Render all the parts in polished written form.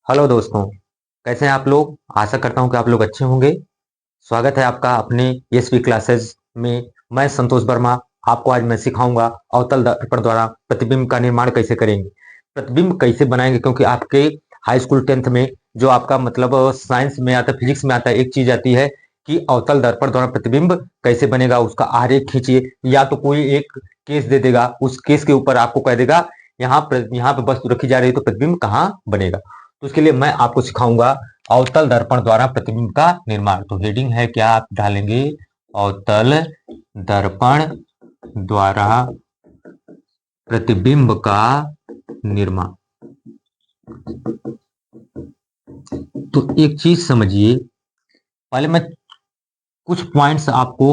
Hello दोस्तों। कैसे हैं आप लोग? आशा करता हूं कि आप लोग अच्छे होंगे। स्वागत है आपका अपने एसपी क्लासेस में। मैं संतोष वर्मा। आपको आज मैं सिखाऊंगा अवतल दर्पण द्वारा प्रतिबिंब का निर्माण कैसे करेंगे, प्रतिबिंब कैसे बनाएंगे। क्योंकि आपके हाई स्कूल 10th में जो आपका मतलब साइंस में आता है, फिजिक्स में आता है, एक चीज आती है कि अवतल दर्पण द्वारा प्रतिबिंब कैसे बनेगा। उसका आरेख खींचिए, या तो कोई एक केस दे देगा, उस केस के ऊपर आपको कह देगा यहाँ पे वस्तु रखी जा रही है तो प्रतिबिंब कहाँ बनेगा। तो उसके लिए मैं आपको सिखाऊंगा अवतल दर्पण द्वारा प्रतिबिंब का निर्माण। तो हेडिंग है क्या आप डालेंगे? अवतल दर्पण द्वारा प्रतिबिंब का निर्माण। तो एक चीज समझिए, पहले मैं कुछ पॉइंट्स आपको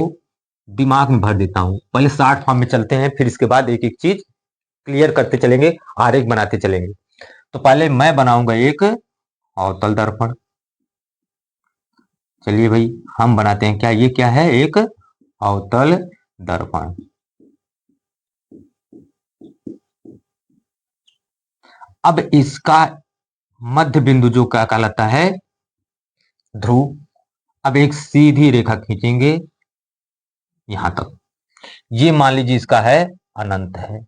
दिमाग में भर देता हूं। पहले शार्ट फॉर्म में चलते हैं, फिर इसके बाद एक एक चीज क्लियर करते चलेंगे, आरेख बनाते चलेंगे। तो पहले मैं बनाऊंगा एक अवतल दर्पण। चलिए भाई, हम बनाते हैं। क्या ये क्या है? एक अवतल दर्पण। अब इसका मध्य बिंदु जो क्या कहलाता है? ध्रुव। अब एक सीधी रेखा खींचेंगे यहां तक। ये मान लीजिए इसका है अनंत है।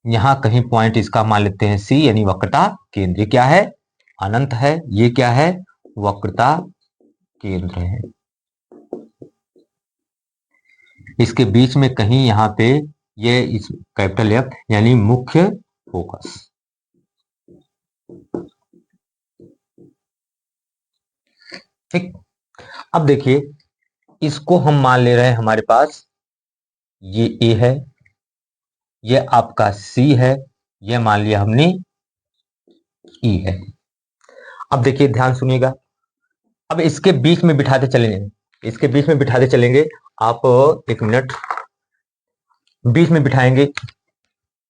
यहां कहीं पॉइंट इसका मान लेते हैं सी, यानी वक्रता केंद्र। ये क्या है? अनंत है। ये क्या है? वक्रता केंद्र है। इसके बीच में कहीं यहां पे ये इस कैपिटल एफ यानी मुख्य फोकस। ठीक। अब देखिए, इसको हम मान ले रहे हैं हमारे पास ये ए है, ये आपका सी है, ये मान लिया हमने ई है। अब देखिए, ध्यान सुनिएगा। अब इसके बीच में बिठाते चलेंगे, इसके बीच में बिठाते चलेंगे। आप एक मिनट, बीच में बिठाएंगे।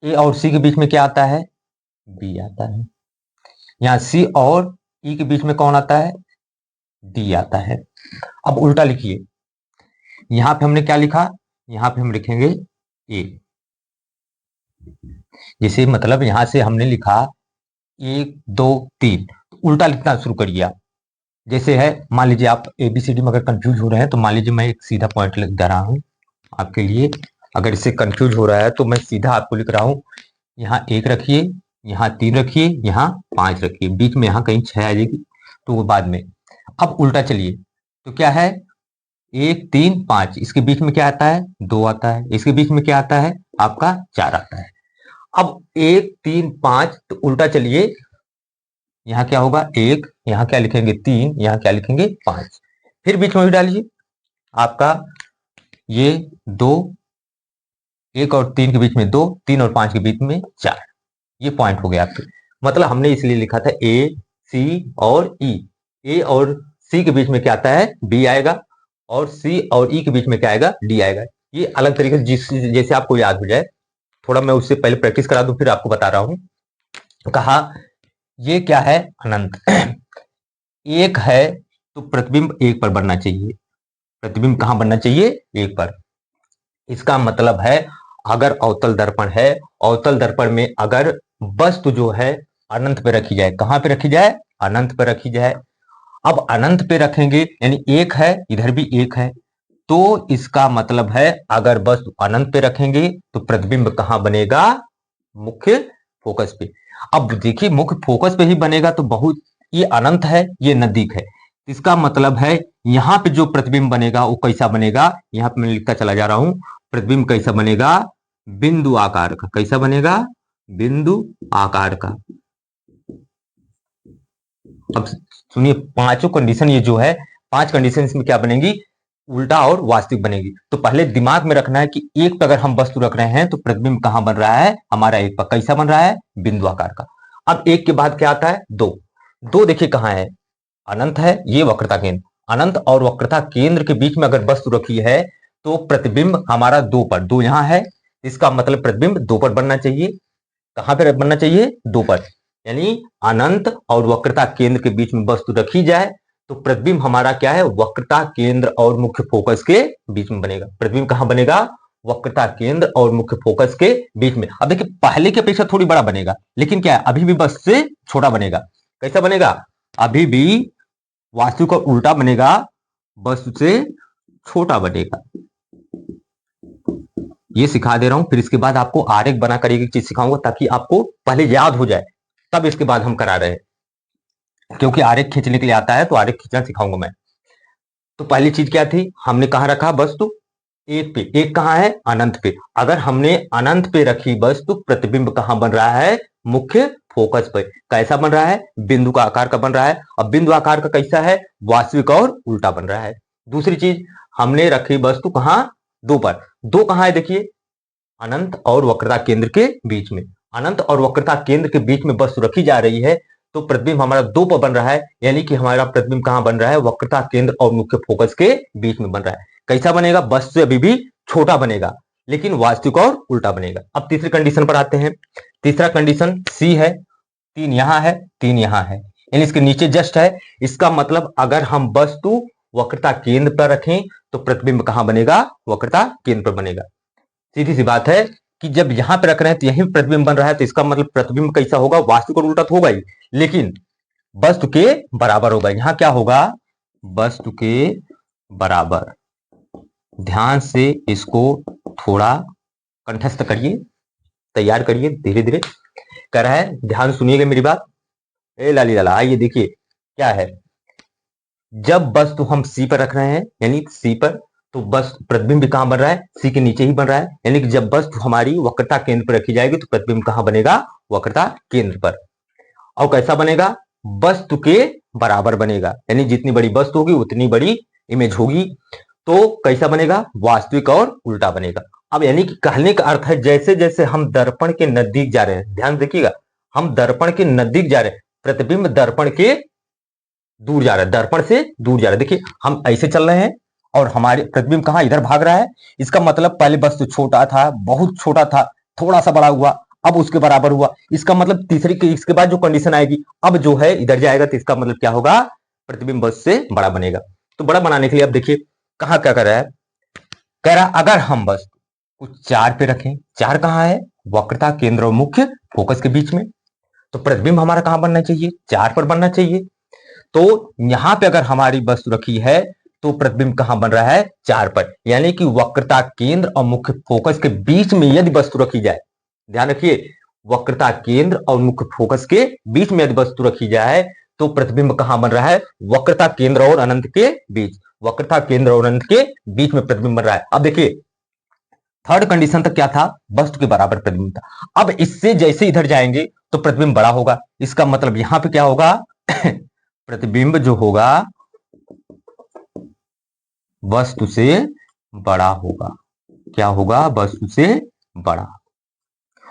ए और सी के बीच में क्या आता है? बी आता है। यहाँ सी और ई के बीच में कौन आता है? डी आता है। अब उल्टा लिखिए। यहां पे हमने क्या लिखा? यहां पे हम लिखेंगे ए। जैसे मतलब यहां से हमने लिखा 1 2 3, उल्टा लिखना शुरू करिए आप। जैसे है, मान लीजिए आप एबीसीडी में अगर कंफ्यूज हो रहे हैं तो मान लीजिए मैं एक सीधा पॉइंट लिख दे रहा हूं आपके लिए। अगर इससे कंफ्यूज हो रहा है तो मैं सीधा आपको लिख रहा हूं। यहाँ 1 रखिए, यहाँ 3 रखिए, यहाँ 5 रखिए, बीच में यहाँ कहीं 6 आ जाएगी तो वो बाद में। अब उल्टा चलिए, तो क्या है? 1 3 5, इसके बीच में क्या आता है? 2 आता है। इसके बीच में क्या आता है? आपका 4 आता है। अब 1 3 5, तो उल्टा चलिए। यहाँ क्या होगा? 1, यहाँ क्या लिखेंगे? 3, यहाँ क्या लिखेंगे? 5। फिर बीच में भी डालिए आपका ये 2, 1 और 3 के बीच में 2, 3 और 5 के बीच में 4। ये पॉइंट हो गया आपके। मतलब हमने इसलिए लिखा था ए सी और ई। ए और सी के बीच में क्या आता है? बी आएगा, और सी और ई के बीच में क्या आएगा? डी आएगा। ये अलग तरीके से जिस जैसे आपको याद हो जाए। थोड़ा मैं उससे पहले प्रैक्टिस करा दूं, फिर आपको बता रहा हूं। कहा ये क्या है? अनंत। एक है तो प्रतिबिंब एक पर बनना चाहिए। प्रतिबिंब कहां बनना चाहिए? एक पर। इसका मतलब है, अगर अवतल दर्पण है, अवतल दर्पण में अगर वस्तु जो है अनंत पे रखी जाए, कहां पे रखी जाए? अनंत पे रखी जाए। अब अनंत पे रखेंगे यानी एक है, इधर भी एक है, तो इसका मतलब है अगर वस्तु अनंत पे रखेंगे तो प्रतिबिंब कहां बनेगा? मुख्य फोकस पे। अब देखिए, मुख्य फोकस पे ही बनेगा तो बहुत, ये अनंत है, ये नजदीक है। इसका मतलब है यहां पे जो प्रतिबिंब बनेगा वो कैसा बनेगा? यहां पे मैं लिखता चला जा रहा हूं। प्रतिबिंब कैसा बनेगा? बिंदु आकार का। कैसा बनेगा? बिंदु आकार का। अब सुनिए, पांचों कंडीशन ये जो है, 5 कंडीशन इसमें क्या बनेगी? उल्टा और वास्तविक बनेगी। तो पहले दिमाग में रखना है कि एक पर अगर हम वस्तु रख रहे हैं तो प्रतिबिंब कहां बन रहा है? हमारा एक पर। कैसा बन रहा है? बिंदु आकार का। अब एक के बाद क्या आता है? 2। 2 देखिए कहां है? अनंत है, ये वक्रता केंद्र। अनंत और वक्रता केंद्र के बीच में अगर वस्तु रखी है तो प्रतिबिंब हमारा 2 पर। 2 यहां है, इसका मतलब प्रतिबिंब 2 पर बनना चाहिए। कहां पर बनना चाहिए? 2 पर। यानी अनंत और वक्रता केंद्र के बीच में वस्तु रखी जाए तो प्रतिबिंब हमारा क्या है? वक्रता केंद्र और मुख्य फोकस के बीच में बनेगा। प्रतिबिंब कहां बनेगा? वक्रता केंद्र और मुख्य फोकस के बीच में। अब देखिए पहले की अपेक्षा थोड़ी बड़ा बनेगा, लेकिन क्या है अभी भी बस से छोटा बनेगा। कैसा बनेगा? अभी भी वास्तविक और उल्टा बनेगा, वस्तु से छोटा बनेगा। ये सिखा दे रहा हूं, फिर इसके बाद आपको आरेख बना कर एक चीज सिखाऊंगा ताकि आपको पहले याद हो जाए, तब इसके बाद हम करा रहे हैं। क्योंकि आरेख खींचने के लिए आता है तो आरेख खींचना सिखाऊंगा मैं। तो पहली चीज क्या थी, हमने कहां रखा वस्तु? एक पे। एक कहां है? अनंत पे। अगर हमने अनंत पे रखी वस्तु, प्रतिबिंब कहां बन रहा है? मुख्य फोकस पे। कैसा बन रहा है? बिंदु का आकार का बन रहा है। अब बिंदु आकार का कैसा है? वास्तविक और उल्टा बन रहा है। दूसरी चीज, हमने रखी वस्तु कहां? दो पर। दो कहां है? देखिए अनंत और वक्रता केंद्र के बीच में। अनंत और वक्रता केंद्र के बीच में वस्तु रखी जा रही है, तो प्रतिबिंब हमारा दो पर बन रहा है, यानी कि हमारा प्रतिबिंब कहां बन रहा है? वक्रता केंद्र और मुख्य फोकस के बीच में बन रहा है। कैसा बनेगा? वस्तु से अभी भी छोटा बनेगा, लेकिन वास्तविक और उल्टा बनेगा। अब तीसरी कंडीशन पर आते हैं। तीसरा कंडीशन सी है, 3 यहां है, 3 यहां है, यानी इसके नीचे जस्ट है। इसका मतलब अगर हम वस्तु वक्रता केंद्र पर रखें तो प्रतिबिंब कहां बनेगा? वक्रता केंद्र पर बनेगा। सीधी सी बात है कि जब यहां पे रख रहे हैं तो यहीं प्रतिबिंब बन रहा है, तो इसका मतलब प्रतिबिंब कैसा होगा? वास्तविक और उल्टा तो होगा ही, लेकिन वस्तु के बराबर होगा। यहां क्या होगा? वस्तु के बराबर। ध्यान से इसको थोड़ा कंठस्थ करिए, तैयार करिए, धीरे धीरे कर रहा है, ध्यान सुनिएगा मेरी बात। ए लाली लाला, आइए देखिए क्या है। जब वस्तु हम सी पर रख रहे हैं, यानी सी पर, तो बस प्रतिबिंब कहां बन रहा है? सी के नीचे ही बन रहा है, यानी कि जब वस्तु हमारी वक्रता केंद्र पर रखी जाएगी तो प्रतिबिंब कहां बनेगा? वक्रता केंद्र पर। और कैसा बनेगा? वस्तु के बराबर बनेगा, यानी जितनी बड़ी वस्तु होगी उतनी बड़ी इमेज होगी। तो कैसा बनेगा? वास्तविक और उल्टा बनेगा। अब यानी कि कहने का अर्थ है जैसे जैसे हम दर्पण के नजदीक जा रहे हैं, ध्यान देखिएगा, हम दर्पण के नजदीक जा रहे हैं, प्रतिबिंब दर्पण के दूर जा रहा है, दर्पण से दूर जा रहा है। देखिए हम ऐसे चल रहे हैं और हमारे प्रतिबिंब कहां? इधर भाग रहा है। इसका मतलब पहले वस्तु छोटा था, बहुत छोटा था, थोड़ा सा बड़ा हुआ, अब उसके बराबर हुआ। इसका मतलब तीसरी के इसके बाद जो कंडीशन आएगी, अब जो है इधर जाएगा, तो इसका मतलब क्या होगा? प्रतिबिंब वस्तु से बड़ा बनेगा। तो बड़ा बनाने के लिए अब देखिए कहां क्या कर रहा है। कह रहा अगर हम वस्तु को 4 पे रखें, 4 कहां है? वक्रता केंद्र और मुख्य फोकस के बीच में। तो प्रतिबिंब हमारा कहां बनना चाहिए? 4 पर बनना चाहिए। तो यहां पे अगर हमारी वस्तु रखी है तो प्रतिबिंब कहां बन रहा है? 4 पर, यानी कि वक्रता केंद्र और मुख्य फोकस के बीच में यदि वस्तु रखी जाए, ध्यान रखिए, वक्रता केंद्र और मुख्य फोकस के बीच में यदि वस्तु रखी जाए तो प्रतिबिंब कहां बन रहा है? वक्रता केंद्र और अनंत के बीच। वक्रता केंद्र और अनंत के बीच में प्रतिबिंब बन रहा है। अब देखिए थर्ड कंडीशन तक क्या था? वस्तु के बराबर प्रतिबिंब था। अब इससे जैसे इधर जाएंगे तो प्रतिबिंब बड़ा होगा। इसका मतलब यहां पे क्या होगा? प्रतिबिंब जो होगा वस्तु से बड़ा होगा। क्या होगा? वस्तु से बड़ा।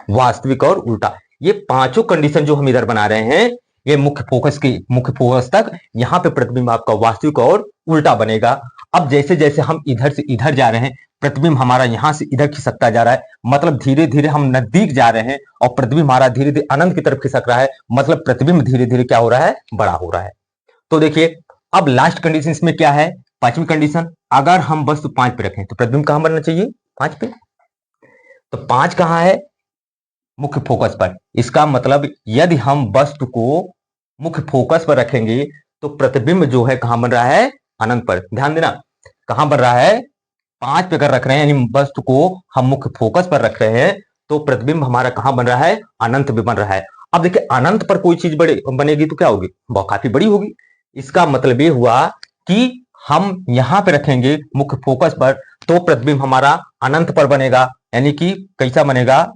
वास्तविक और उल्टा, ये पांचों कंडीशन जो हम इधर बना रहे हैं, ये मुख्य फोकस तक यहां पे प्रतिबिंब आपका वास्तविक और उल्टा बनेगा। अब जैसे जैसे हम इधर से इधर जा रहे हैं, प्रतिबिंब हमारा यहां से इधर खिसकता जा रहा है, मतलब धीरे धीरे हम नजदीक जा रहे हैं, और प्रतिबिंब हमारा धीरे धीरे अनंत की तरफ खिसक रहा है, मतलब प्रतिबिंब धीरे धीरे क्या हो रहा है? बड़ा हो रहा है। तो देखिए अब लास्ट कंडीशन इसमें क्या है? पांचवी कंडीशन, अगर हम वस्तु 5 पे रखें तो प्रतिबिंब कहां बनना चाहिए? 5 पे। तो 5 कहां है? मुख्य फोकस पर। इसका मतलब यदि हम वस्तु को मुख्य फोकस पर रखेंगे तो प्रतिबिंब जो है कहां बन रहा है? अनंत पर। ध्यान देना, कहां बन रहा है? 5 पे अगर रख रहे हैं, यानी वस्तु को हम मुख्य फोकस पर रख रहे हैं, तो प्रतिबिंब हमारा कहां बन रहा है? अनंत भी बन रहा है। अब देखिए अनंत पर कोई चीज बड़ी बनेगी तो क्या होगी? वह काफी बड़ी होगी। इसका मतलब ये हुआ कि हम यहां पे रखेंगे मुख्य फोकस पर तो प्रतिबिंब हमारा अनंत पर बनेगा, यानी कि कैसा बनेगा?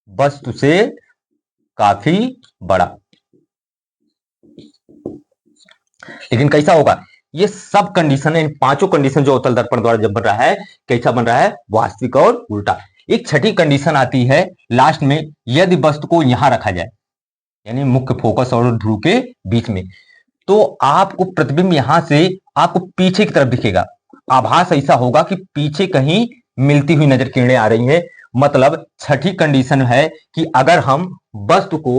वस्तु से काफी बड़ा। लेकिन कैसा होगा? ये सब कंडीशन है, पांचों कंडीशन जो अवतल दर्पण द्वारा जब बन रहा है, कैसा बन रहा है? वास्तविक और उल्टा। एक छठी कंडीशन आती है लास्ट में, यदि वस्तु को यहां रखा जाए, यानी मुख्य फोकस और ध्रुव के बीच में, तो आपको प्रतिबिंब यहां से आपको पीछे की तरफ दिखेगा। आभास ऐसा होगा कि पीछे कहीं मिलती हुई नजर किरणें आ रही हैं। मतलब छठी कंडीशन है कि अगर हम वस्तु को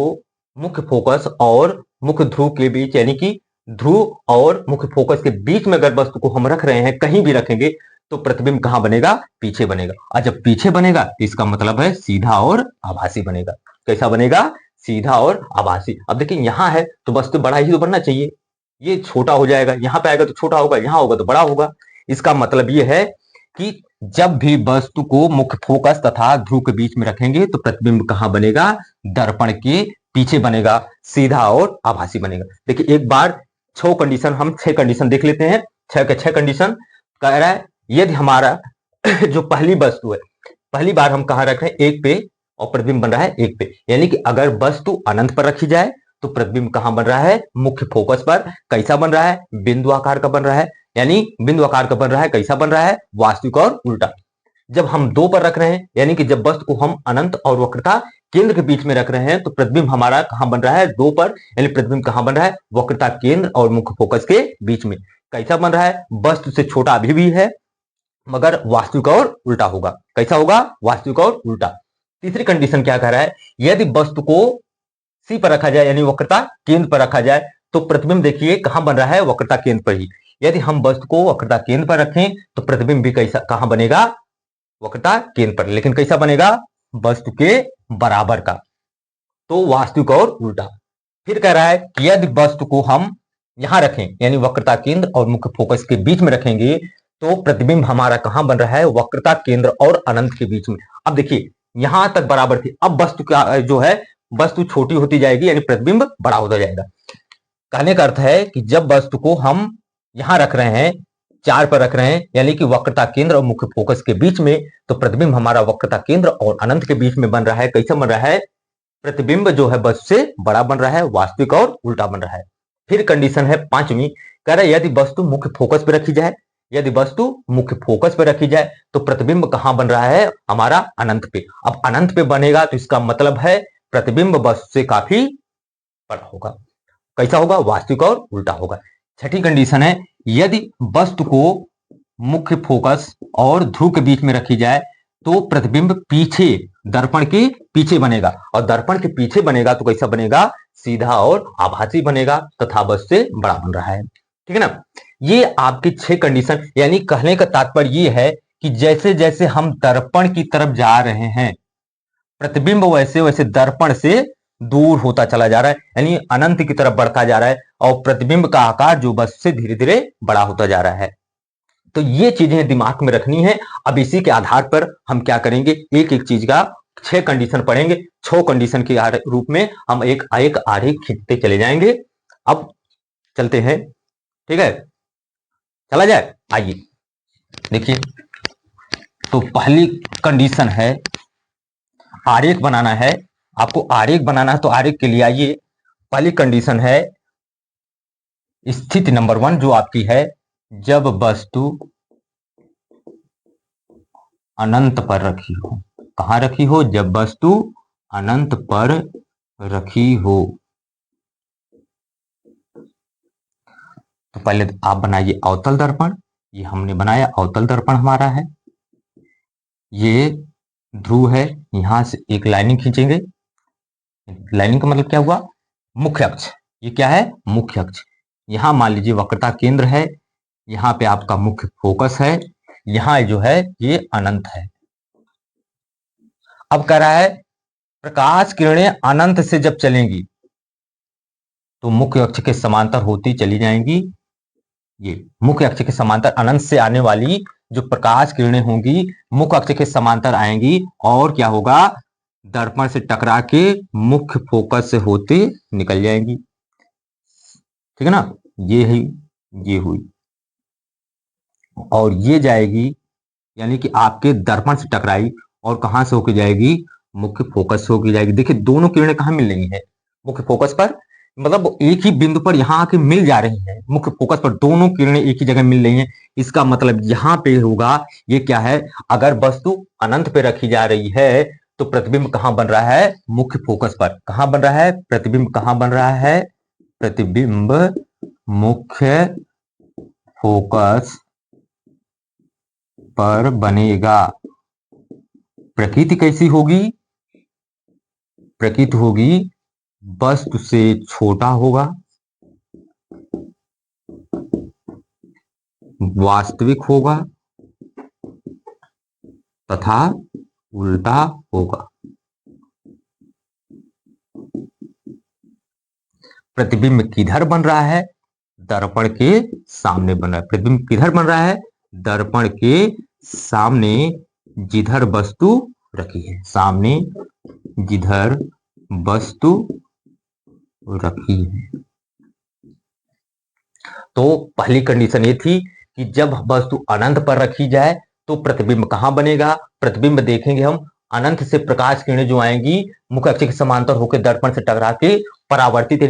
मुख्य फोकस और मुख्य ध्रुव के बीच, यानी कि ध्रुव और मुख्य फोकस के बीच में अगर वस्तु को हम रख रहे हैं, कहीं भी रखेंगे, तो प्रतिबिंब कहां बनेगा? पीछे बनेगा। और जब पीछे बनेगा तो इसका मतलब है सीधा और आभासी बनेगा। कैसा बनेगा? सीधा और आभासी। अब देखिए यहां है तो बस तो बड़ा ही तो बनना चाहिए, ये छोटा हो जाएगा, यहां पे आएगा तो छोटा होगा, यहां होगा तो बड़ा होगा। इसका मतलब ये है कि जब भी वस्तु को मुख्य फोकस तथा ध्रुव के बीच में रखेंगे तो प्रतिबिंब कहां बनेगा? दर्पण के पीछे बनेगा, सीधा और आभासी बनेगा। देखिए एक बार हम 6 कंडीशन देख लेते हैं। 6 कंडीशन कह रहा है यदि हमारा जो पहली वस्तु है, पहली बार हम कहां रख रहे हैं? एक पे, और प्रतिबिंब बन रहा है एक पे, यानी कि अगर वस्तु अनंत पर रखी जाए तो प्रतिबिंब कहां बन रहा है? मुख्य फोकस पर। कैसा बन रहा है? बिंदु आकार का बन रहा है, यानी बिंदु आकार का बन रहा है। कैसा बन रहा है? वास्तविक और उल्टा। जब हम 2 पर रख रहे हैं, यानी कि जब वस्तु को हम अनंत और वक्रता केंद्र के बीच में रख रहे हैं तो प्रतिबिंब हमारा कहां बन रहा है? 2 पर, यानी प्रतिबिंब कहां बन रहा है? वक्रता केंद्र और मुख्य फोकस के बीच में। कैसा बन रहा है? वस्तु से छोटा अभी भी है, मगर वास्तविक और उल्टा होगा। कैसा होगा? वास्तविक और उल्टा। तीसरी कंडीशन क्या कह रहा है? यदि वस्तु को सी पर रखा जाए, यानी वक्रता केंद्र पर रखा जाए, तो प्रतिबिंब देखिए कहां बन रहा है? वक्रता केंद्र पर ही। यदि हम वस्तु को वक्रता केंद्र पर रखें तो प्रतिबिंब भी कैसा कहां बनेगा? वक्रता केंद्र पर, लेकिन कैसा बनेगा? वस्तु के बराबर का, तो वास्तविक और उल्टा। फिर कह रहा है कि यदि वस्तु को हम यहां रखें, यानी वक्रता केंद्र और मुख्य फोकस के बीच में रखेंगे तो प्रतिबिंब हमारा कहां बन रहा है? वक्रता केंद्र और अनंत के बीच में। अब देखिए यहां तक बराबर थी, अब वस्तु का जो है वस्तु छोटी होती जाएगी, यानी प्रतिबिंब बड़ा होता जाएगा। कहने का अर्थ है कि जब वस्तु को हम यहां रख रहे हैं, 4 पर रख रहे हैं, यानी कि वक्रता केंद्र और मुख्य फोकस के बीच में, तो प्रतिबिंब हमारा वक्रता केंद्र और अनंत के बीच में बन रहा है। कैसे बन रहा है? प्रतिबिंब जो है वस्तु से बड़ा बन रहा है, वास्तविक और उल्टा बन रहा है। फिर कंडीशन है 5वीं, कह रहा है यदि वस्तु मुख्य फोकस पर रखी जाए, यदि वस्तु मुख्य फोकस पर रखी जाए तो प्रतिबिंब कहां बन रहा है? हमारा अनंत पे। अब अनंत पे बनेगा तो इसका मतलब है प्रतिबिंब वस्तु से काफी बड़ा होगा। कैसा होगा? वास्तविक और उल्टा होगा। छठी कंडीशन है यदि वस्तु को मुख्य फोकस और ध्रुव के बीच में रखी जाए तो प्रतिबिंब पीछे, दर्पण के पीछे बनेगा, और दर्पण के पीछे बनेगा तो कैसा बनेगा? सीधा और आभासी बनेगा तथा वस्तु से बड़ा बन रहा है। ठीक है ना? ये आपकी 6 कंडीशन, यानी कहने का तात्पर्य ये है कि जैसे जैसे हम दर्पण की तरफ जा रहे हैं प्रतिबिंब वैसे वैसे दर्पण से दूर होता चला जा रहा है, यानी अनंत की तरफ बढ़ता जा रहा है, और प्रतिबिंब का आकार जो बस से धीरे धीरे बड़ा होता जा रहा है। तो ये चीजें दिमाग में रखनी है। अब इसी के आधार पर हम क्या करेंगे? एक एक चीज का 6 कंडीशन पढ़ेंगे। 6 कंडीशन के रूप में हम एक एक आरेख खींचते चले जाएंगे। अब चलते हैं, ठीक है? चला जाए, आइए देखिए। तो पहली कंडीशन है आरेख बनाना है। आपको आरेख बनाना है तो आरेख के लिए आइए, पहली कंडीशन है स्थिति नंबर 1 जो आपकी है, जब वस्तु अनंत पर रखी हो। कहां रखी हो? जब वस्तु अनंत पर रखी हो। तो पहले आप बनाइए अवतल दर्पण। ये हमने बनाया, अवतल दर्पण हमारा है। ये ध्रुव है, यहां से एक लाइनिंग खींचेंगे। लाइनिंग का मतलब क्या हुआ? मुख्य अक्ष। ये क्या है? मुख्य अक्ष। यहां मान लीजिए वक्रता केंद्र है, यहां पे आपका मुख्य फोकस है, यहां जो है ये अनंत है। अब कह रहा है प्रकाश किरणें अनंत से जब चलेंगी तो मुख्य अक्ष के समांतर होती चली जाएंगी। ये मुख्य अक्ष के समांतर अनंत से आने वाली जो प्रकाश किरणें होंगी मुख्य अक्ष के समांतर आएंगी, और क्या होगा? दर्पण से टकरा के मुख्य फोकस से होते निकल जाएंगी। ठीक है ना? ये है, ये हुई, और ये जाएगी, यानी कि आपके दर्पण से टकराई और कहां से होके जाएगी? मुख्य फोकस से होके जाएगी। देखिए दोनों किरणें कहां मिल रही हैं? मुख्य फोकस पर, मतलब एक ही बिंदु पर यहां आके मिल जा रही हैं। मुख्य फोकस पर दोनों किरणें एक ही जगह मिल रही हैं। इसका मतलब यहां पे होगा, ये क्या है? अगर वस्तु अनंत पे रखी जा रही है तो प्रतिबिंब कहां बन रहा है? मुख्य फोकस पर। कहां बन रहा है? प्रतिबिंब कहां बन रहा है? प्रतिबिंब मुख्य फोकस पर बनेगा। प्रकृति कैसी होगी? प्रकृति होगी वस्तु से छोटा होगा, वास्तविक होगा, तथा उल्टा होगा। प्रतिबिंब किधर बन रहा है? दर्पण के सामने बन रहा है। प्रतिबिंब किधर बन रहा है? दर्पण के सामने, जिधर वस्तु रखी है। सामने जिधर वस्तु रखी है। तो पहली कंडीशन ये थी कि जब वस्तु अनंत पर रखी जाए तो प्रतिबिंब कहां बनेगा? प्रतिबिंब देखेंगे हम, अनंत से प्रकाश किरणें जो आएंगी मुख्य अक्ष के समांतर होकर दर्पण से टकरा के परावर्तित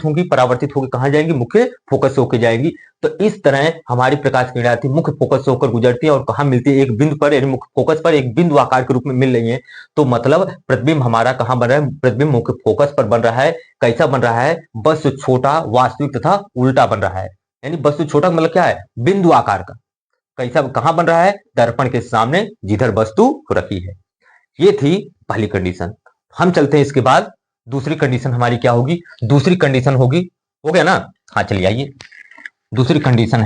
होंगी। परावर्तित होकर कहां जाएंगी? मुख्य फोकस से होकर जाएंगी। तो इस तरह हमारी प्रकाश किरणें आती मुख्य फोकस से होकर गुजरती है और कहां मिलती है? एक बिंदु पर, यानी मुख्य फोकस पर एक बिंदु आकार के रूप में मिल रही है। तो मतलब प्रतिबिंब हमारा कहां बन रहा है? प्रतिबिंब मुख्य फोकस पर बन रहा है। कैसा बन रहा है? बस छोटा, वास्तविक तथा उल्टा बन रहा है। यानी वस्तु छोटा मतलब क्या है? बिंदु आकार का। कैसा, कहां बन रहा है? दर्पण के सामने, जिधर वस्तु रखी है। ये थी पहली कंडीशन। हम चलते हैं इसके बाद दूसरी कंडीशन हमारी क्या होगी? दूसरी कंडीशन होगी, हो गया ना? हाँ चलिए आइए, दूसरी कंडीशन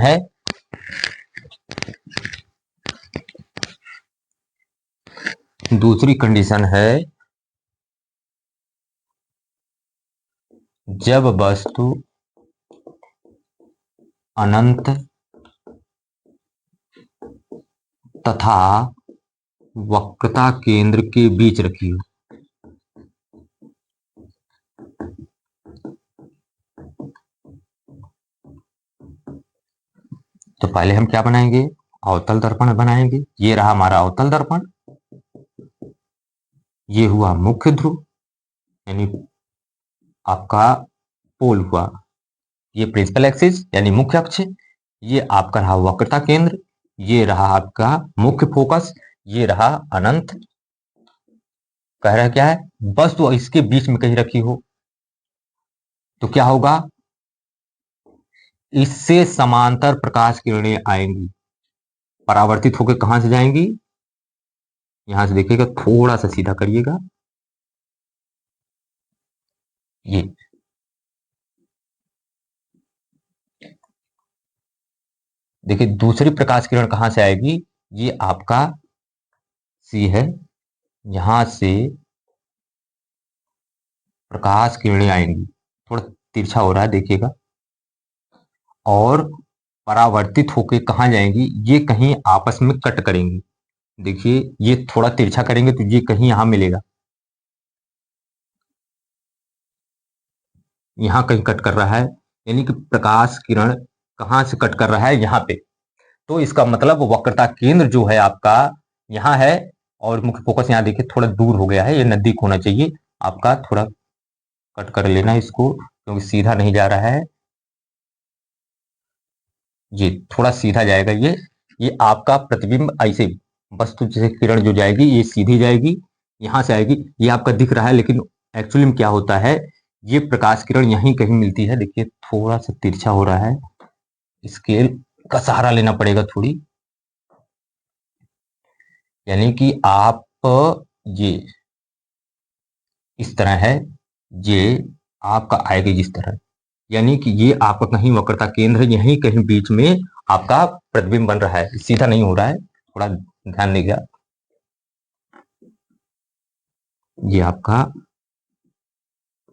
है जब वस्तु अनंत तथा वक्रता केंद्र के बीच रखी हो। तो पहले हम क्या बनाएंगे? अवतल दर्पण बनाएंगे। ये रहा हमारा अवतल दर्पण, ये हुआ मुख्य ध्रुव यानी आपका पोल हुआ, ये प्रिंसिपल एक्सिस यानी मुख्य अक्ष, ये आपका रहा वक्रता केंद्र, ये रहा आपका मुख्य फोकस, ये रहा अनंत। कह रहा है क्या है? वस्तु इसके बीच में कहीं रखी हो तो क्या होगा? इससे समांतर प्रकाश किरणें आएंगी, परावर्तित होकर कहां से जाएंगी? यहां से देखिएगा, थोड़ा सा सीधा करिएगा, ये देखिए दूसरी प्रकाश किरण कहां से आएगी? ये आपका सी है, यहां से प्रकाश किरणें आएंगी। थोड़ा तिरछा हो रहा है देखिएगा, और परावर्तित होकर कहां जाएंगी? ये कहीं आपस में कट करेंगी। देखिए ये थोड़ा तिरछा करेंगे तो ये कहीं यहां मिलेगा, यहां कहीं कट कर रहा है, यानी कि प्रकाश किरण कहां से कट कर रहा है? यहां पे। तो इसका मतलब वक्रता केंद्र जो है आपका यहां है, और मुख्य फोकस यहां देखिए थोड़ा दूर हो गया है, ये नजदीक होना चाहिए आपका। थोड़ा कट कर लेना इसको, क्योंकि सीधा नहीं जा रहा है, ये थोड़ा सीधा जाएगा। ये आपका प्रतिबिंब ऐसे वस्तु जैसे किरण जो जाएगी ये सीधी जाएगी, यहां से आएगी, ये आपका दिख रहा है, लेकिन एक्चुअली में क्या होता है? ये प्रकाश किरण यहीं कहीं मिलती है। देखिए थोड़ा सा तिरछा हो रहा है, स्केल का सहारा लेना पड़ेगा थोड़ी, यानी कि आप ये इस तरह है, ये आपका आएगा जिस तरह, यानी कि ये आपका कहीं वक्रता केंद्र यहीं कहीं बीच में आपका प्रतिबिंब बन रहा है। सीधा नहीं हो रहा है, थोड़ा ध्यान देगा। ये आपका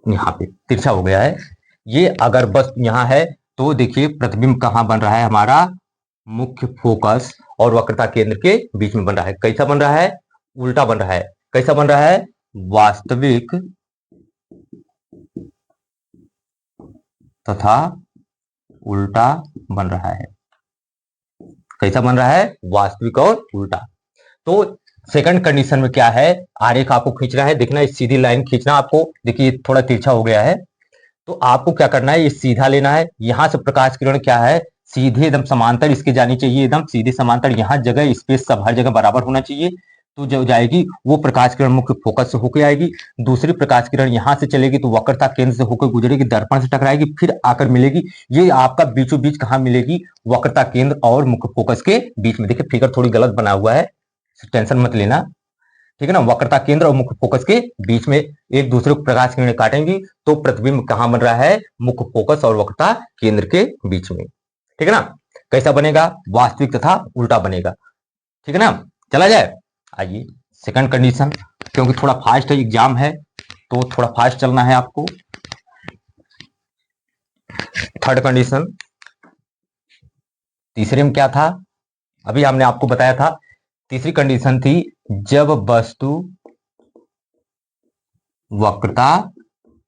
यहाँ पे तिरछा हो गया है। ये अगर बस यहाँ है तो देखिए प्रतिबिंब कहाँ बन रहा है? हमारा मुख्य फोकस और वक्रता केंद्र के बीच में बन रहा है। कैसा बन रहा है? उल्टा बन रहा है। कैसा बन रहा है? वास्तविक तथा उल्टा बन रहा है। कैसा बन रहा है? वास्तविक और उल्टा। तो सेकंड कंडीशन में क्या है? आरेख आपको खींचना है, देखना इस सीधी लाइन खींचना आपको। देखिए थोड़ा तिरछा हो गया है, तो आपको क्या करना है? ये सीधा लेना है। यहां से प्रकाश किरण क्या है? सीधे एकदम समांतर इसके जानी चाहिए, एकदम सीधे समांतर। यहाँ जगह स्पेस सब हर जगह बराबर होना चाहिए। तो जो जाएगी वो प्रकाश किरण मुख्य फोकस से होकर आएगी। दूसरी प्रकाश किरण यहां से चलेगी तो वक्रता केंद्र से होकर गुजरेगी, दर्पण से टकराएगी, फिर आकर मिलेगी। ये आपका बीचों बीच कहां मिलेगी? वक्रता केंद्र और मुख्य फोकस के बीच में। देखिए फिगर थोड़ी गलत बना हुआ है, टेंशन मत लेना, ठीक है ना? वक्रता केंद्र और मुख्य फोकस के बीच में एक दूसरे को प्रकाश किरणें काटेंगी, तो प्रतिबिंब कहां बन रहा है? मुख्य फोकस और वक्रता केंद्र के बीच में, ठीक है ना? कैसा बनेगा? वास्तविक तथा उल्टा बनेगा, ठीक है ना? चला जाए आइए सेकंड कंडीशन, क्योंकि थोड़ा फास्ट है एग्जाम है तो थोड़ा फास्ट चलना है आपको। थर्ड कंडीशन, तीसरे में क्या था, अभी हमने आपको बताया था। तीसरी कंडीशन थी जब वस्तु वक्रता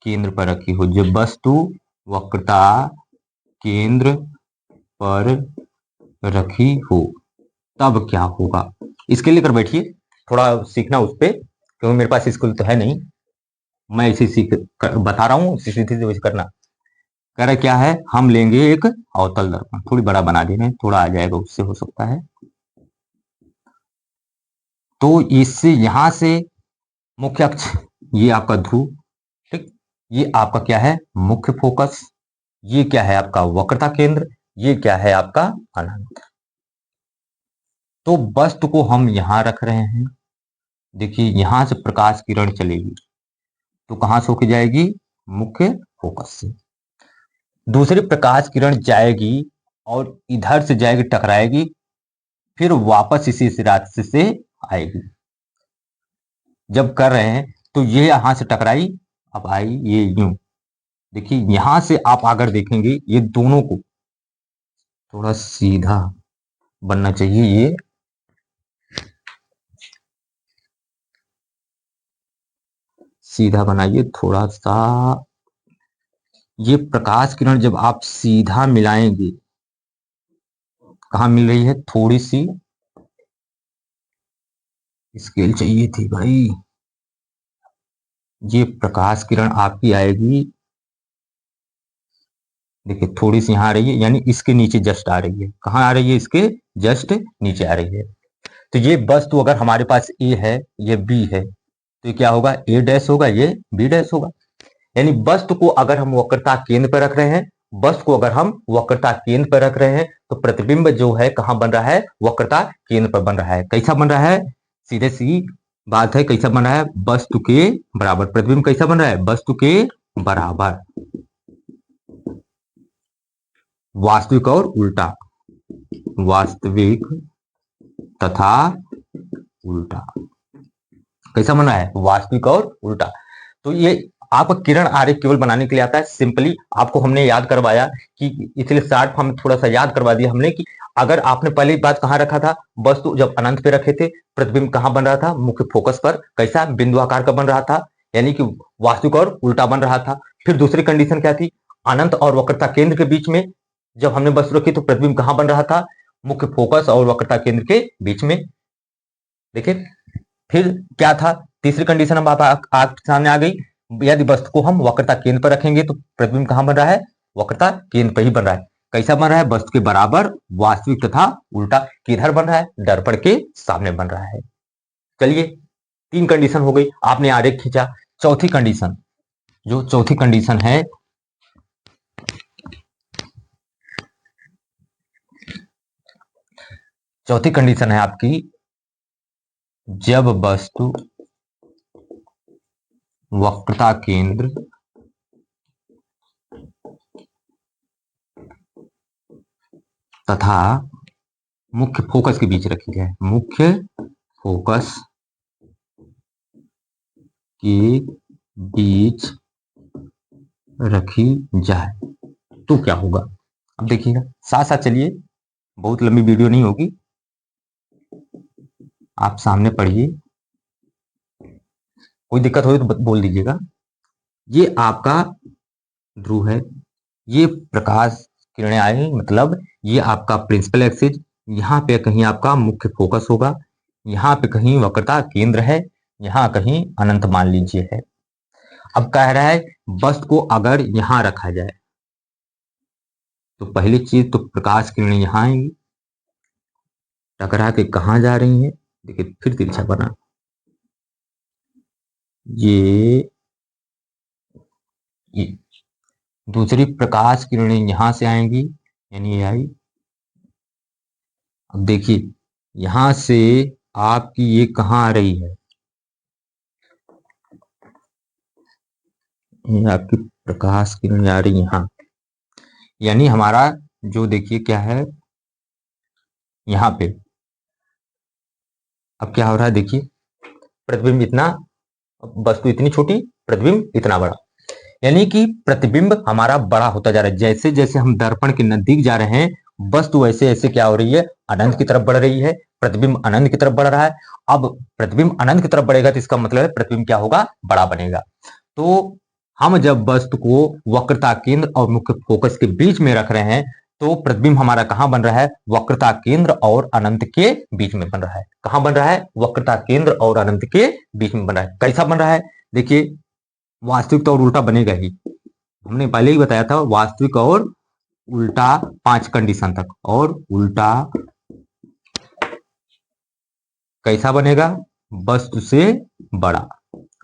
केंद्र पर रखी हो, जब वस्तु वक्रता केंद्र पर रखी हो तब क्या होगा। इसके लिए कर बैठिए, थोड़ा सीखना उस पर, क्योंकि मेरे पास स्कूल तो है नहीं, मैं इसे बता रहा हूँ, इसी सीधी वैसे करना। कह रहा क्या है, हम लेंगे एक अवतल दर्पण, थोड़ी बड़ा बना दे रहे हैं, थोड़ा आ जाएगा उससे हो सकता है। तो इससे यहां से मुख्य अक्ष ये आपका ध्रुव, ठीक, ये आपका क्या है मुख्य फोकस, ये क्या है आपका वक्रता केंद्र, ये क्या है आपका अनंत। तो वस्तु को हम यहां रख रहे हैं, देखिए यहां से प्रकाश किरण चलेगी तो कहां से होके जाएगी, मुख्य फोकस से। दूसरी प्रकाश किरण जाएगी और इधर से जाएगी, टकराएगी, फिर वापस इसी रास्ते से आएगी। जब कर रहे हैं तो ये यहां से टकराई, अब आई ये यूं, देखिए यहां से आप अगर देखेंगे ये दोनों को थोड़ा सीधा बनना चाहिए, ये सीधा बनाइए थोड़ा सा। ये प्रकाश किरण जब आप सीधा मिलाएंगे, कहां मिल रही है, थोड़ी सी स्केल चाहिए थी भाई। ये प्रकाश किरण आपकी आएगी, देखिए थोड़ी सी यहाँ आ रही है, यानी इसके नीचे जस्ट आ रही है, कहाँ आ रही है, इसके जस्ट नीचे आ रही है। तो ये वस्तु अगर हमारे पास ए है, ये बी है, तो ये क्या होगा, ए डैश होगा, ये बी डैश होगा। यानी वस्तु को अगर हम वक्रता केंद्र पर रख रहे हैं, वस्तु को अगर हम वक्रता केंद्र पर रख रहे हैं तो प्रतिबिंब जो है कहां बन रहा है, वक्रता केंद्र पर बन रहा है। कैसा बन रहा है, सीधे सी बात है, कैसा बन रहा है, वस्तु के बराबर। प्रतिबिंब कैसा बन रहा है, वस्तु के बराबर, वास्तविक और उल्टा, वास्तविक तथा उल्टा। कैसा बना है, वास्तविक और उल्टा। तो ये आपका किरण आरेख केवल बनाने के लिए आता है। सिंपली आपको हमने याद करवाया कि, इसलिए शॉर्ट फॉर्म में थोड़ा सा याद करवा दिया हमने कि अगर आपने पहली बात कहां रखा था, वस्तु जब अनंत पे रखे थे, प्रतिबिंब कहां बन रहा था, मुख्य फोकस पर, कैसा बिंदु आकार का बन रहा था, यानी कि वास्तविक और उल्टा बन रहा था। फिर दूसरी कंडीशन क्या थी, अनंत और वक्रता केंद्र के बीच में जब हमने वस्तु रखी तो प्रतिबिंब कहां बन रहा था, मुख्य फोकस और वक्रता केंद्र के बीच में। देखिए फिर क्या था, तीसरी कंडीशन हम आपके सामने आ गई, यदि वस्तु को हम वक्रता केंद्र पर रखेंगे तो प्रतिबिंब कहां बन रहा है, वक्रता केंद्र पर ही बन रहा है। कैसा बन रहा है, वस्तु के बराबर, वास्तविक तथा उल्टा। किधर बन रहा है, दर्पण के सामने बन रहा है। चलिए तीन कंडीशन हो गई, आपने आरेख खींचा। चौथी कंडीशन, जो चौथी कंडीशन है, चौथी कंडीशन है आपकी, जब वस्तु वक्रता केंद्र तथा मुख्य फोकस के बीच रखी जाए, मुख्य फोकस के बीच रखी जाए तो क्या होगा। अब देखिएगा, साथ साथ चलिए, बहुत लंबी वीडियो नहीं होगी, आप सामने पढ़िए, कोई दिक्कत हो तो बोल दीजिएगा। ये आपका ध्रुव है, ये प्रकाश किरणें आई, मतलब ये आपका प्रिंसिपल एक्सिस, यहाँ पे कहीं आपका मुख्य फोकस होगा, यहाँ पे कहीं वक्रता केंद्र है, यहाँ कहीं अनंत मान लीजिए है। अब कह रहा है वस्तु को अगर यहां रखा जाए तो पहली चीज तो प्रकाश किरणें यहां आएंगी, टकरा के कहां जा रही हैं, देखिए फिर तिरछा बना, ये ये दूसरी प्रकाश किरणें यहां से आएंगी, यानी ये आई। अब देखिए यहां से आपकी ये कहां आ रही है, ये आपकी प्रकाश किरण आ रही यहां, यानी हमारा जो देखिए क्या है, यहाँ पे अब क्या हो रहा है देखिए, प्रतिबिंब इतना, वस्तु इतनी छोटी, प्रतिबिंब इतना बड़ा, यानी कि प्रतिबिंब हमारा बड़ा होता जा रहा है। जैसे जैसे हम दर्पण के नजदीक जा रहे हैं, वस्तु वैसे ऐसे क्या हो रही है, अनंत की तरफ बढ़ रही है, प्रतिबिंब अनंत की तरफ बढ़ रहा है। अब प्रतिबिंब अनंत की तरफ बढ़ेगा तो इसका मतलब है प्रतिबिंब क्या होगा, बड़ा बनेगा। तो हम जब वस्तु को वक्रता केंद्र और मुख्य फोकस के बीच में रख रहे हैं, तो प्रतिबिंब हमारा कहां बन रहा है, वक्रता केंद्र और अनंत के बीच में बन रहा है। कहां बन रहा है, वक्रता केंद्र और अनंत के बीच में बन रहा है। कैसा बन रहा है देखिए, वास्तविक तो और उल्टा बनेगा ही, हमने पहले ही बताया था, वास्तविक और उल्टा 5 कंडीशन तक। और उल्टा कैसा बनेगा, वस्तु से बड़ा।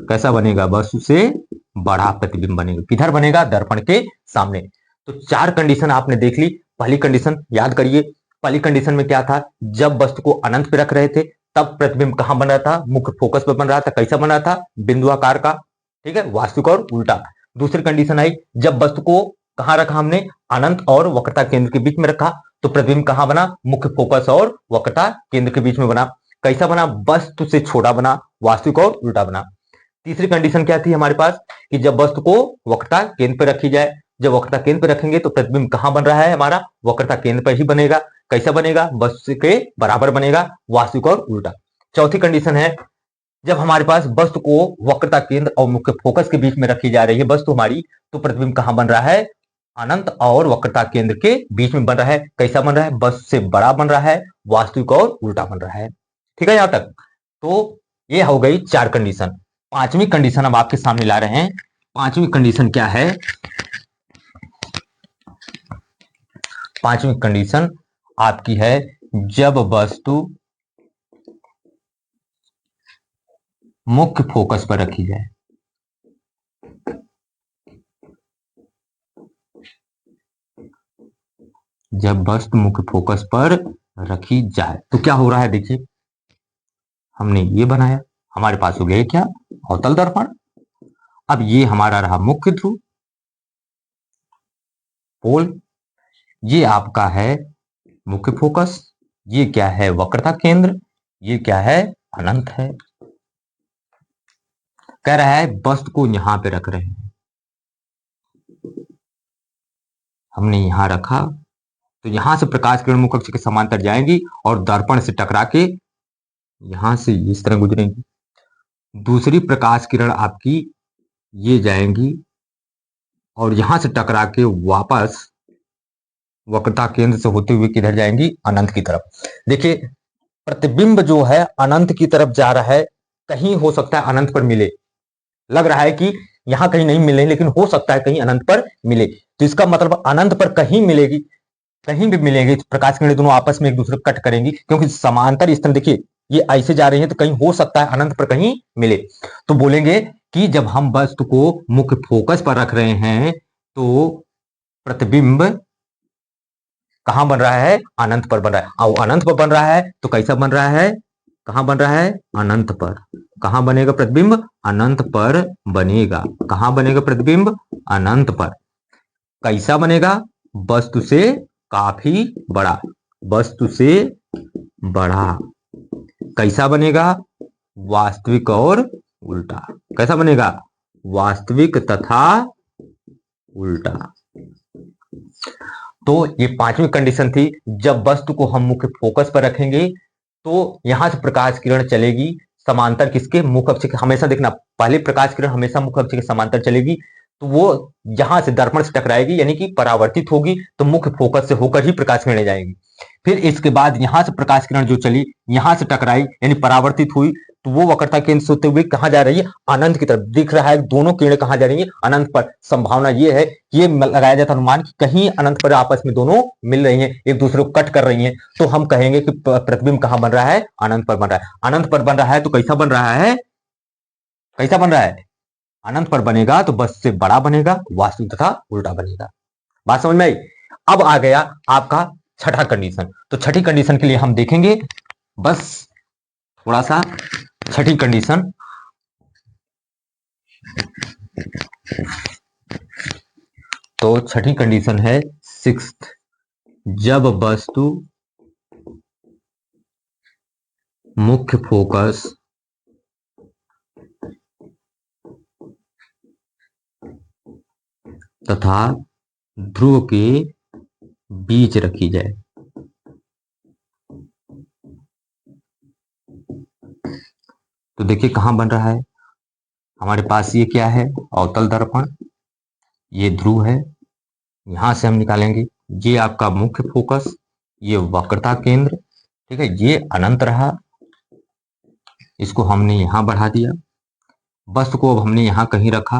कैसा बनेगा, वस्तु से बड़ा प्रतिबिंब बनेगा। किधर बनेगा, दर्पण के सामने। तो 4 कंडीशन आपने देख ली। पहली कंडीशन याद करिए, पहली कंडीशन में क्या था, जब वस्तु को अनंत पे रख रहे थे तब प्रतिबिंब कहां बन रहा था, मुख्य फोकस पे बन रहा था। कैसा बन रहा था, बिंदुआकार का, ठीक है, वास्तविक और उल्टा। दूसरी कंडीशन आई, जब वस्तु को कहां रखा हमने, अनंत और वक्रता केंद्र के बीच में रखा, तो प्रतिबिंब कहां बना, मुख्य फोकस और वक्रता केंद्र के बीच में बना। कैसा बना, वस्तु से छोटा बना, वास्तविक और उल्टा बना। तीसरी कंडीशन क्या थी हमारे पास, कि जब वस्तु को वक्रता केंद्र पर रखी जाए, जब वक्रता केंद्र पर रखेंगे तो प्रतिबिंब कहां बन रहा है हमारा, वक्रता केंद्र पर ही बनेगा। कैसा बनेगा, वस्तु के बराबर बनेगा, वास्तविक और उल्टा। चौथी कंडीशन है, जब हमारे पास वस्तु को वक्रता केंद्र और मुख्य फोकस के बीच में रखी जा रही है वस्तु हमारी, तो प्रतिबिंब कहां बन रहा है, अनंत और वक्रता केंद्र के बीच में बन रहा है। कैसा बन रहा है, वस्तु से बड़ा बन रहा है, वास्तविक और उल्टा बन रहा है। ठीक है यहां तक। तो ये हो गई 4 कंडीशन। पांचवी कंडीशन अब आपके सामने ला रहे हैं। पांचवी कंडीशन क्या है, पांचवी कंडीशन आपकी है, जब वस्तु मुख्य फोकस पर रखी जाए। जब वस्तु मुख्य फोकस पर रखी जाए तो क्या हो रहा है देखिए, हमने ये बनाया, हमारे पास हो गया क्या, अवतल दर्पण। अब ये हमारा रहा मुख्य ध्रुव पोल, ये आपका है मुख्य फोकस, ये क्या है, वक्रता केंद्र, ये क्या है, अनंत है। कह रहा है वस्तु को यहां पे रख रहे हैं, हमने यहां रखा, तो यहां से प्रकाश किरण मुख्य अक्ष के समांतर जाएंगी और दर्पण से टकरा के यहां से इस तरह गुजरेंगी। दूसरी प्रकाश किरण आपकी ये जाएंगी और यहां से टकरा के वापस वक्रता केंद्र से होते हुए किधर जाएंगी, अनंत की तरफ। देखिए प्रतिबिंब जो है अनंत की तरफ जा रहा है, कहीं हो सकता है अनंत पर मिले, लग रहा है कि यहां कहीं नहीं मिले, लेकिन हो सकता है कहीं अनंत पर मिले। तो इसका मतलब अनंत पर कहीं मिलेगी, कहीं भी मिलेंगे प्रकाश किरणें, दोनों आपस में एक दूसरे को कट करेंगी, क्योंकि समांतर इस तरह देखिए ये ऐसे जा रही है, तो कहीं हो सकता है अनंत पर कहीं मिले। तो बोलेंगे कि जब हम वस्तु को मुख्य फोकस पर रख रहे हैं तो प्रतिबिंब कहां बन रहा है, अनंत पर बन रहा है। और अनंत पर बन रहा है तो कैसा बन रहा है, कहां बन रहा है, अनंत पर। कहां बनेगा प्रतिबिंब, अनंत पर बनेगा। कहां बनेगा प्रतिबिंब, अनंत पर। कैसा बनेगा, वस्तु से काफी बड़ा, वस्तु से बड़ा। कैसा बनेगा, वास्तविक और उल्टा। कैसा बनेगा, वास्तविक तथा उल्टा। तो ये पांचवी कंडीशन थी, जब वस्तु को हम मुख्य फोकस पर रखेंगे तो यहां से प्रकाश किरण चलेगी समांतर किसके, मुख्य अक्ष के। हमेशा देखना, पहले प्रकाश किरण हमेशा मुख्य अक्ष के समांतर चलेगी, तो वो यहां से दर्पण से टकराएगी, यानी कि परावर्तित होगी, तो मुख्य फोकस से होकर ही प्रकाश किरणें जाएंगी। फिर इसके बाद यहां से प्रकाश किरण जो चली, यहां से टकराई यानी परावर्तित हुई, तो वो वक्रता केंद्र से होते हुए कहां जा रही है, अनंत की तरफ। दिख रहा है दोनों किरणें कहां जा रही है, अनंत पर। संभावना ये है, ये लगाया जाता अनुमान कि कहीं अनंत पर आपस में दोनों मिल रही हैं, एक दूसरे को कट कर रही हैं, तो हम कहेंगे कि प्रतिबिंब कहां बन रहा है, अनंत पर बन रहा है। अनंत पर बन रहा है तो कैसा बन रहा है, कैसा बन रहा है, अनंत पर बनेगा तो बस से बड़ा बनेगा, वास्तविक तथा उल्टा बनेगा। बात समझ में आई। अब आ गया आपका छठा कंडीशन। तो छठी कंडीशन के लिए हम देखेंगे बस थोड़ा सा, छठी कंडीशन तो छठी कंडीशन है सिक्स्थ, जब वस्तु मुख्य फोकस तथा ध्रुव के बीच रखी जाए। तो देखिए कहां बन रहा है हमारे पास, ये क्या है, अवतल दर्पण, ये ध्रुव है, यहां से हम निकालेंगे ये आपका मुख्य फोकस, ये वक्रता केंद्र, ठीक है, ये अनंत रहा, इसको हमने यहां बढ़ा दिया, वस्तु को अब हमने यहां कहीं रखा,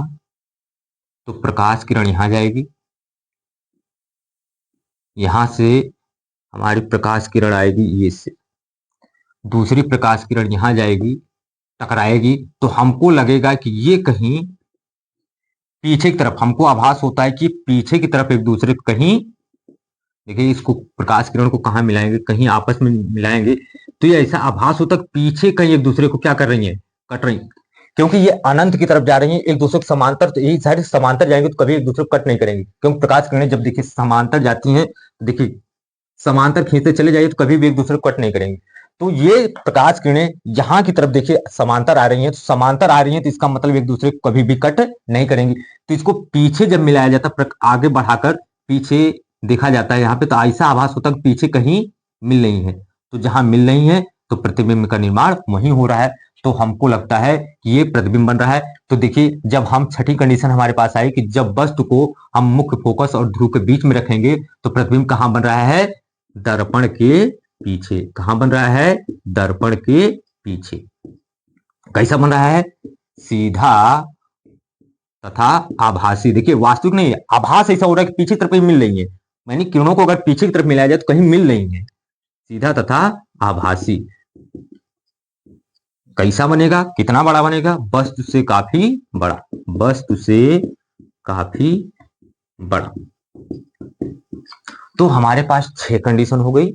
तो प्रकाश किरण यहां जाएगी, यहां से हमारी प्रकाश किरण आएगी ये से, दूसरी प्रकाश किरण यहां जाएगी, टकराएगी, तो हमको लगेगा कि ये कहीं पीछे की तरफ, हमको आभास होता है कि पीछे की तरफ एक दूसरे को कहीं, देखिए इसको प्रकाश किरण को कहां मिलाएंगे, कहीं आपस में मिलाएंगे, तो ये ऐसा आभास होता है पीछे कहीं एक दूसरे को क्या कर रही है, कट रही, क्योंकि ये अनंत की तरफ जा रही है एक दूसरे को समांतर, तो यही साइड समांतर जाएंगे तो कभी एक दूसरे को कट नहीं करेंगे, क्योंकि प्रकाश किरणें जब देखिए समांतर जाती हैं, देखिए समांतर खींचते चले जाइए तो कभी भी एक दूसरे को कट नहीं करेंगे। तो ये प्रकाश किरणें यहाँ की तरफ देखिए समांतर आ रही हैं, तो समांतर आ रही हैं तो इसका मतलब एक दूसरे को कभी भी कट नहीं करेंगी, तो इसको पीछे जब मिलाया जाता है, आगे बढ़ाकर पीछे देखा जाता है यहाँ पे, तो ऐसा आभास होता है कि पीछे कहीं मिल नहीं है, तो जहां मिल नहीं है तो प्रतिबिंब का निर्माण वहीं हो रहा है, तो हमको लगता है कि ये प्रतिबिंब बन रहा है। तो देखिए जब हम छठी कंडीशन हमारे पास आई कि जब वस्तु को हम मुख्य फोकस और ध्रुव के बीच में रखेंगे तो प्रतिबिंब कहां बन रहा है, दर्पण के पीछे, कहां बन रहा है, दर्पण के पीछे। कैसा बन रहा है, सीधा तथा आभासी, देखिए वास्तविक नहीं है, आभास ऐसा हो रहा है कि पीछे की तरफ मिल रही है, यानी किरणों को अगर पीछे की तरफ मिलाया जाए तो कहीं मिल नहीं है, सीधा तथा आभासी। कैसा बनेगा, कितना बड़ा बनेगा, वस्तु से काफी बड़ा, वस्तु से काफी बड़ा। तो हमारे पास 6 कंडीशन हो गई।